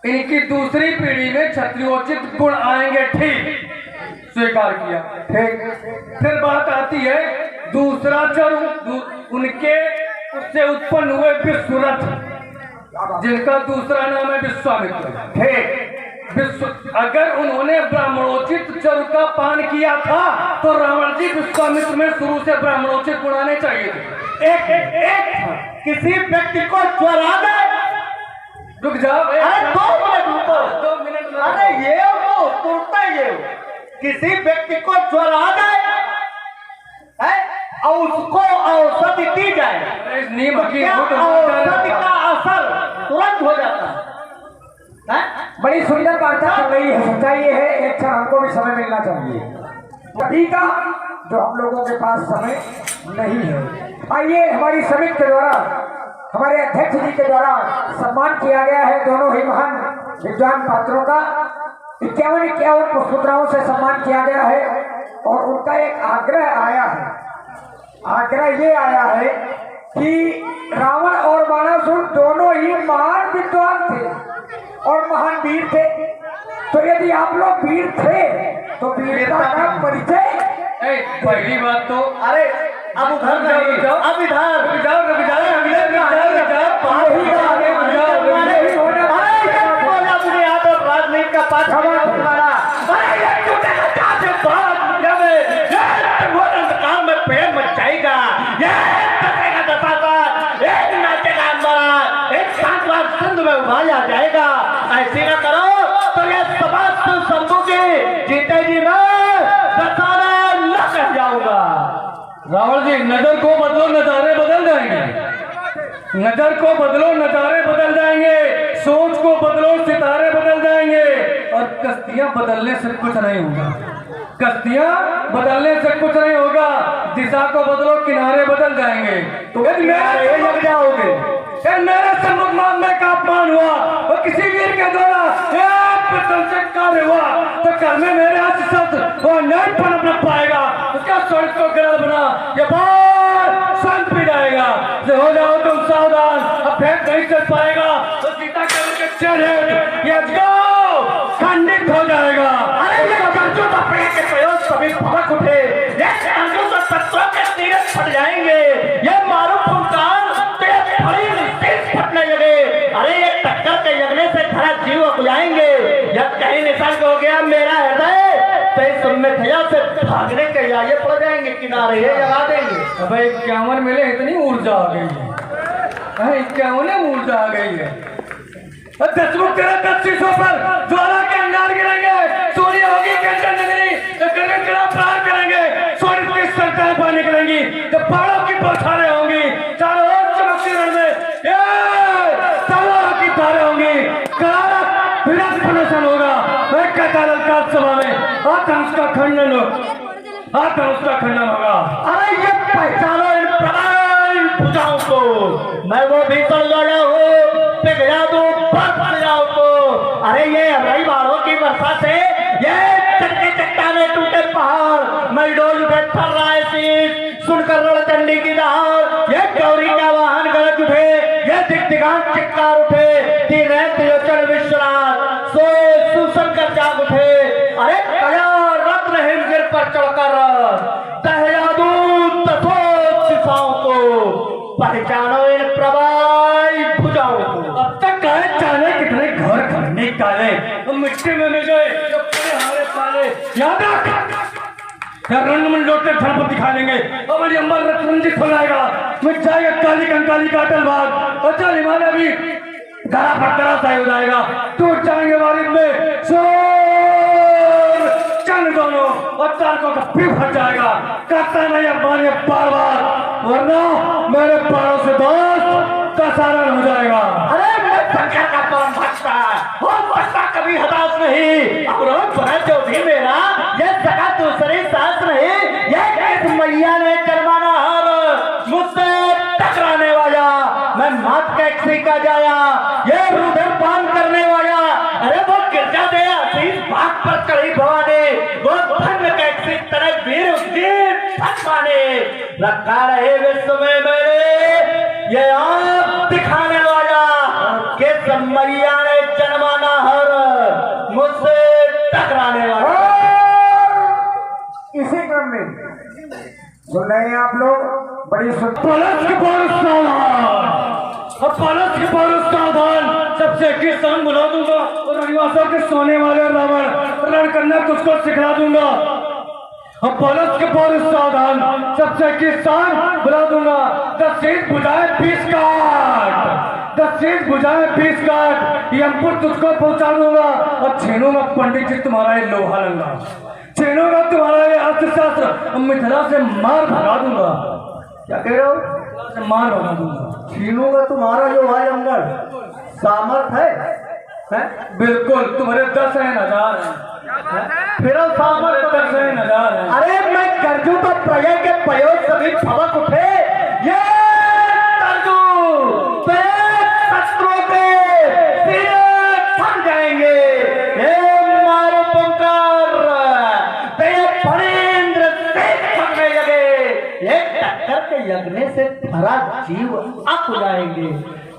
इनकी दूसरी पीढ़ी में क्षत्रियोचित गुण आएंगे। ठीक, स्वीकार किया। ठीक, फिर बात आती है दूसरा चरु, उनके उससे उत्पन्न हुए विश्वरथ, जिनका दूसरा नाम है विश्वामित्र। ठीक, अगर उन्होंने ब्राह्मणोचित चरु का पान किया था तो रावण जी विश्वामित्र में शुरू से ब्राह्मणोचित गुण आने चाहिए थे। एक किसी व्यक्ति को ज्वर आ गए, रुक जाओ, 2 मिनट। अरे ये वो तुरता ये किसी व्यक्ति को ज्वर आ जाए है और उसको औषधि दी जाए, इस नीम की औषधि का असर तुरंत हो जाता है। बड़ी सुंदर वार्ता चल रही है। सच्चाई ये है, एक क्षण हमको भी समय मिलना चाहिए, अभी का जो हम लोगों के पास समय नहीं है। आइए, हमारी समिति के द्वारा, हमारे अध्यक्ष जी के द्वारा सम्मान किया गया है दोनों ही महान विद्वान पात्रों का। 51 पुष्पमुद्राओं से सम्मान किया गया है और उनका एक आग्रह आया है। आग्रह ये आया है कि रावण और बाणासुर दोनों ही महान विद्वान थे और महान वीर थे। तो यदि आप लोग वीर थे तो वीरता का परिचय। पहली बात तो अरे अब उधर नहीं, अब इधर राजनीति का पाठ में पेड़ मच जाएगा, सिंध में उबाला जाएगा। ऐसे न करो तो ये समस्त शंभू के जीते जी मैं दशहरा न कह जाऊंगा। रावण जी, नजर को बदलो, नजारे बदल जाएंगे। नजर को बदलो, नजारे बदल जाएंगे। सोच को बदलो, सितारे बदल जाएंगे। और कश्तियां बदलने से कुछ नहीं होगा, कश्तियां बदलने से कुछ नहीं होगा। दिशा को बदलो, किनारे बदल जाएंगे। तो यदि मेरे लग जाओगे, मेरे सम्मुख मामले का अपमान हुआ और किसी वीर के द्वारा कार्य हुआ तो घर में मेरे हाथ वो नहीं पनप पाएगा। उसका स्वर्ग को गिरा बना ये बात स्वयं पी जाएगा। हो जाओ तुम सावधान, अब भेद नहीं चल पाएगा तो सीता के चेहरे ये खंडित हो जाएगा। अरे ये अर्जुन अपने के प्रयोग सभी भड़क उठे, ये अर्जुन तो तत्वों के तीरथ फट जाएंगे। ये मारू पुकार फटने लगे। अरे ये टक्कर के लगने से खरा जीव जाएंगे। जब कहीं निशान हो गया मेरा हृदय तो इस मिथ्या से भागने के लिए पड़ जाएंगे, किनारे ये लगा देंगे। अब 51 मिले, इतनी ऊर्जा आ गई है, 51 ऊर्जा आ गई है। 10 मुख तेरा 10 शीशों पर ज्वाला के अंगार गिरेंगे, सूर्य होगी कंचन नगरी, प्राण करेंगे, सूर्य की सरकार बाहर निकलेंगी, तो पहाड़ों की बौछारें होंगी, चारों ओर चमकती रण में तलवारों की धारें होंगी, करारा विराट प्रदर्शन होगा। मैं कहता सभा में धनुष का खंडन हो, धनुष का खंडन होगा। अरे ये पहचानो इन प्रबल भुजाओं को, मैं वो भीषण लड़ा हूँ, पिघला दूं भस्म को। अरे ये अमराई बाणों की वर्षा से ये चट्टे चट्टाने टूटे पहाड़, मैं डोल उठे थर रहा है शीश, सुनकर रणचंडी की दहाड़, ये गौरी का वाहन गरज उठे, ये दिग्दिगांत चित्कार उठे, तीन त्रिलोचन विश्वनाथ सोए सुशंकर जाग उठे। अरे कया रत्न हिमगिर पर चढ़कर दहला दूं तथोत सिसाओं को, पहचानो इन प्रबल भुजाओं को। अब तक कहे जाने कितने घर घर निकाले, मिट्टी में मिल गए जो पूरे हारे साले। याद रख, रण लौटे धनपत दिखा लेंगे, हमारी अंबर रंजित हो जाएगा, मिट जाएगा काली कंकाली का अटल भाग, और चल हिमालय भी धरा पत्थरा सा हो जाएगा, टूट जाएंगे बारिश में शोर चंद दोनों, और तारकों का भी फट जाएगा। करता नहीं अब मानिए बार बार, वरना मेरे पारों से दोस्त का सारण हो जाएगा। अरे मैं शंकर का परम भक्त वो भक्ता कभी हताश नहीं, अवरोध बना जो भी मेरा ये सका दूसरी सांस नहीं, ये किस मैया ने जन्माना हर मुझसे टकराने वाला, मैं मात कैक्सी का जाया, ये रुधिर पान करने वाला। अरे वो गिरजा दे आशीष भाग पर चढ़ी भवानी, वो धन्य कैक्सी तरह वीर माने रखा रहे विश्व में मेरे ये आप दिखाने वाला, के मैया ने जन्माना हर मुझसे टकराने वाला। इसी क्रम में सुन रहे हैं आप लोग, बड़ी पलस के पास सावधान, अब पलस के पास सावधान, सबसे किसान बुला दूंगा और रविवासों के सोने वाले रावण रण करना तुझको सिखा दूंगा। अब पलस के पास सावधान, सबसे किसान बुला दूंगा, 10 शीश बुझाए 20 काट, 10 शीश बुझाए 20 काट, यमपुर तुझको पहुंचा दूंगा, और छीनूंगा पंडित जी तुम्हारा ये लोहा लंगा, छीनूंगा तुम्हारा ये अस्त्र, मिथिला से मार भगा दूंगा। क्या कह रहे हो? मार भगा दूंगा, छीनूंगा तुम्हारा जो भाई अंगड़ सामर्थ है? बिल्कुल तुम्हारे 10,000 हैं, फिर सामर्थ 10,000 हैं। अरे मैं गर्जू तो प्रलय के प्रयोग सभी फवक उठे, ये गर्जू शत्रुओं के सिर थम जाएंगे, ये मारो पुकार तेरे फणींद्र से थकने लगे, ये टक्कर के लगने से भरा जीव अक जाएंगे।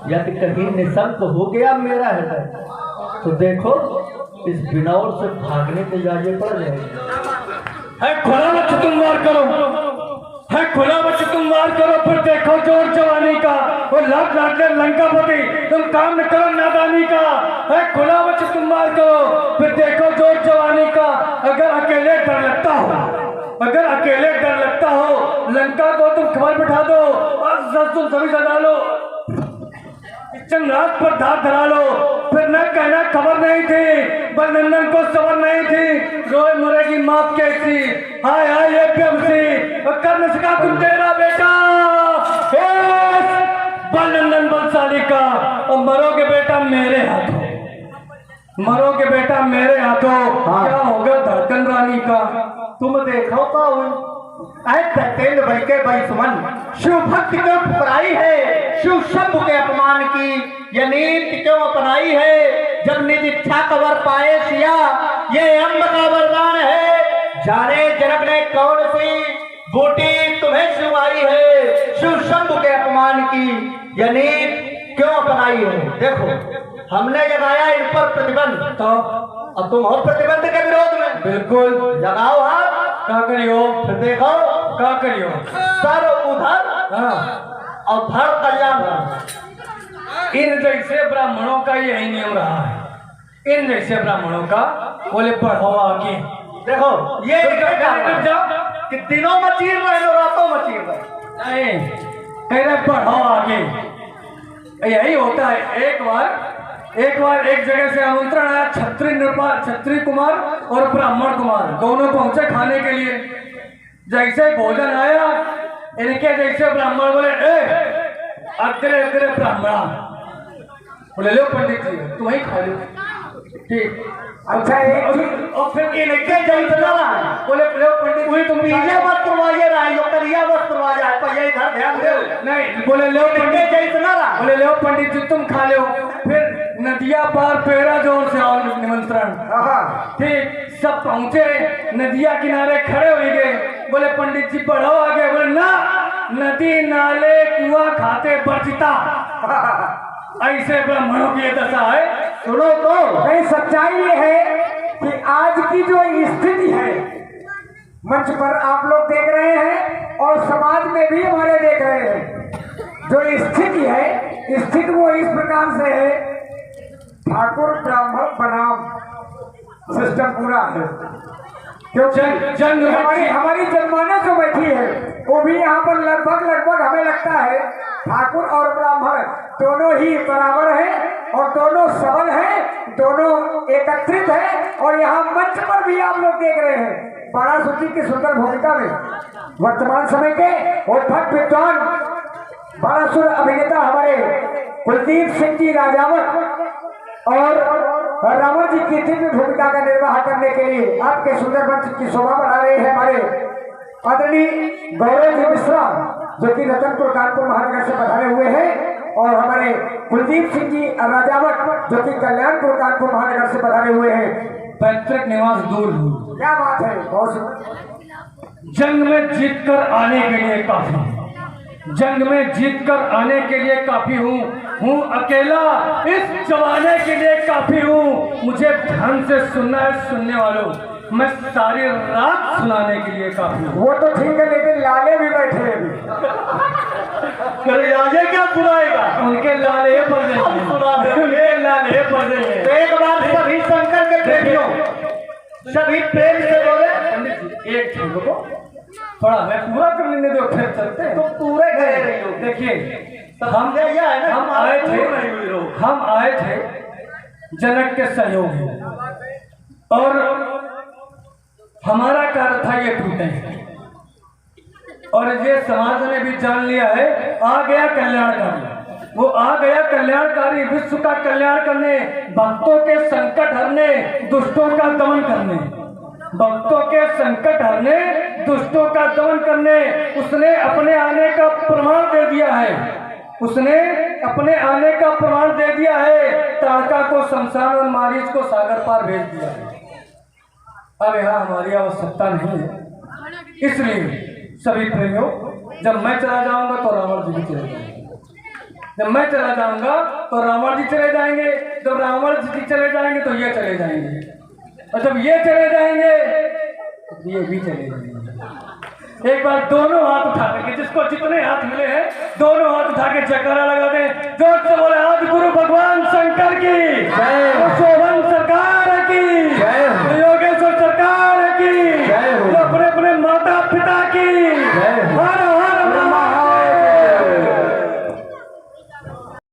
यदि कहीं निशंक हो गया मेरा हृदय तो देखो इस बिनौर से भागने के जाजे पड़ जाएंगे। है खुला बच्च तुम वार करो, है खुला बच्च तुम वार करो, फिर देखो जोर जवानी का, वो लाख लाडले लंकापति, तुम काम न करो नादानी का। है खुला बच्च तुम वार करो, फिर देखो जोर जवानी का। अगर अकेले डर लगता हो, अगर अकेले डर लगता हो, लंका को तुम खबर बिठा दो और तुम सभी सजा लो, चंद्रात पर धार धरा लो, फिर न कहना खबर नहीं थी, बलनंदन को सबर नहीं थी, रोए मरेगी माफ कैसी, हाय हाय ये प्यमसी, कर न सका तुम तेरा बेटा, बलनंदन बलशाली का, और मरोगे बेटा मेरे हाथों, मरोगे बेटा मेरे हाथों। क्या होगा धड़कन रानी का? तुम देखो तो तेल बल्कि सुमन शिव भक्ति क्यों ठुकराई है, शिव शंभु के अपमान की ये नीति क्यों अपनाई है। जब निज इच्छा कवर पाए सिया ये अम्ब का वरदान है, जाने जनक ने कौन सी बूटी तुम्हें सुनाई है, शिव शंभु के अपमान की ये नीति क्यों अपनाई है। देखो हमने जगाया इन पर प्रतिबंध, तो अब तुम हो प्रतिबंध के विरोध में, बिल्कुल जगाओ हाथ, क्या करियो, फिर देखो क्या करियो, सर उधर और धड़ कल्याण। इन जैसे ब्राह्मणों का यही नियम रहा है, इन जैसे ब्राह्मणों का बोले पढ़ो आगे। देखो ये जाओ कि दिनों में चीर रहे हो रातों में चीर रहे, नहीं कह रहे पढ़ो आगे। यही होता है। एक बार एक जगह से आमंत्रण आया, क्षत्रिय कुमार और ब्राह्मण कुमार दोनों पहुंचे खाने के लिए। जैसे भोजन आया, इनके जैसे ब्राह्मण बोले अग्रे अग्रे ब्राह्मणा, बोले लो पंडित जी तुम ही खा लो। ठीक। अच्छा एक चीज और फिर इनके जैसा बोले लो पंडित वही तुम पीले मत करवाइए रहा है, करिया मत करवा जाए पर ये इधर ध्यान दो। नहीं बोले लो इनके पंडित जैसा रहा बोले लो पंडित जी तुम खा लो। फिर नदिया पार पेड़ा जोर से और निमंत्रण। ठीक सब पहुंचे, नदिया किनारे खड़े हो गए। बोले पंडित जी बढ़ो आगे। बोले ना, नदी नाले कुआं खाते बचता। ऐसे ब्राह्मणों की ये दशा है। सुनो तो नहीं, सच्चाई ये है कि आज की जो स्थिति है मंच पर आप लोग देख रहे हैं और समाज में भी हमारे देख रहे हैं, जो स्थिति है स्थिति वो इस प्रकार से है, ठाकुर ब्राह्मण बनाम सिस्टम पूरा है। क्योंकि हमारी जनमानस जो बैठी है वो भी यहाँ पर लगभग हमें लगता है ठाकुर और ब्राह्मण दोनों ही बराबर हैं और दोनों सबल हैं, दोनों एकत्रित हैं। और यहाँ मंच पर भी आप लोग देख रहे हैं बाणासुर की सुंदर भूमिका में वर्तमान समय के उद्भट विद्वान बाणासुर अभिनेता हमारे कुलदीप सिंह जी राजावत और रावण जी की दिव्य भूमिका का निर्वाह करने के लिए आपके सुंदर मंच की शोभा बढ़ा रहे हैं हमारे आदरणीय गौरव जी मिश्रा, जो कि रतनपुर कानपुर महानगर से पधारे हुए हैं, और हमारे कुलदीप सिंह जी राजावत, जो कि कल्याणपुर कानपुर महानगर से पधारे हुए हैं। पैतृक निवास दूर दूर। क्या बात है, बहुत जंग में जीत कर आने के लिए काफी, जंग में जीत कर आने के लिए काफी हूँ अकेला इस जमाने के लिए काफी हूँ। मुझे ध्यान से सुनना है सुनने वालों, मैं सारी रात सुनाने के लिए काफी हूँ। वो तो ठीक है, लेकिन लाले भी बैठे हैं अभी। राजे क्या सुनाएगा? उनके लाले पर उनके लाले पर तो एक बार सभी शंकर के प्रेमियों सभी प्रेम से बोले पंडित जी एक छोड़ को थोड़ा मैं पूरा कर लेने दो, फिर चलते हैं। तो पूरे करे रही हो। देखिए हम यह है ना, हम आए थे जनक के सहयोगी और हमारा कार्य था ये टूटे, और ये समाज ने भी जान लिया है आ गया कल्याणकारी। वो आ गया कल्याणकारी, विश्व का कल्याण करने, भक्तों के संकट हरने, दुष्टों का दमन करने, भक्तों के संकट हरने, दुष्टों का दमन करने। उसने अपने आने का प्रमाण दे दिया है, उसने अपने आने का प्रमाण दे दिया है। ताड़का को शमशान और मारीच को सागर पार भेज दिया है। अब यहाँ हमारी आवश्यकता नहीं है। इसलिए सभी प्रेमियों, जब मैं चला जाऊंगा तो रावण जी भी चले जाएंगे, जब मैं चला जाऊंगा तो रावण जी चले जाएंगे, जब रावण जी चले जाएंगे तो ये चले जाएंगे, और जब ये चले जाएंगे तो ये भी चले जाएंगे। एक बार दोनों हाथ उठा करके, जिसको जितने हाथ मिले हैं दोनों हाथ उठा के जयकारा लगा दें, जोर से बोले आदि गुरु भगवान शंकर की जय, शोभन सरकार की जय, योगेश्वर सरकार की जय, अपने अपने माता पिता की जय।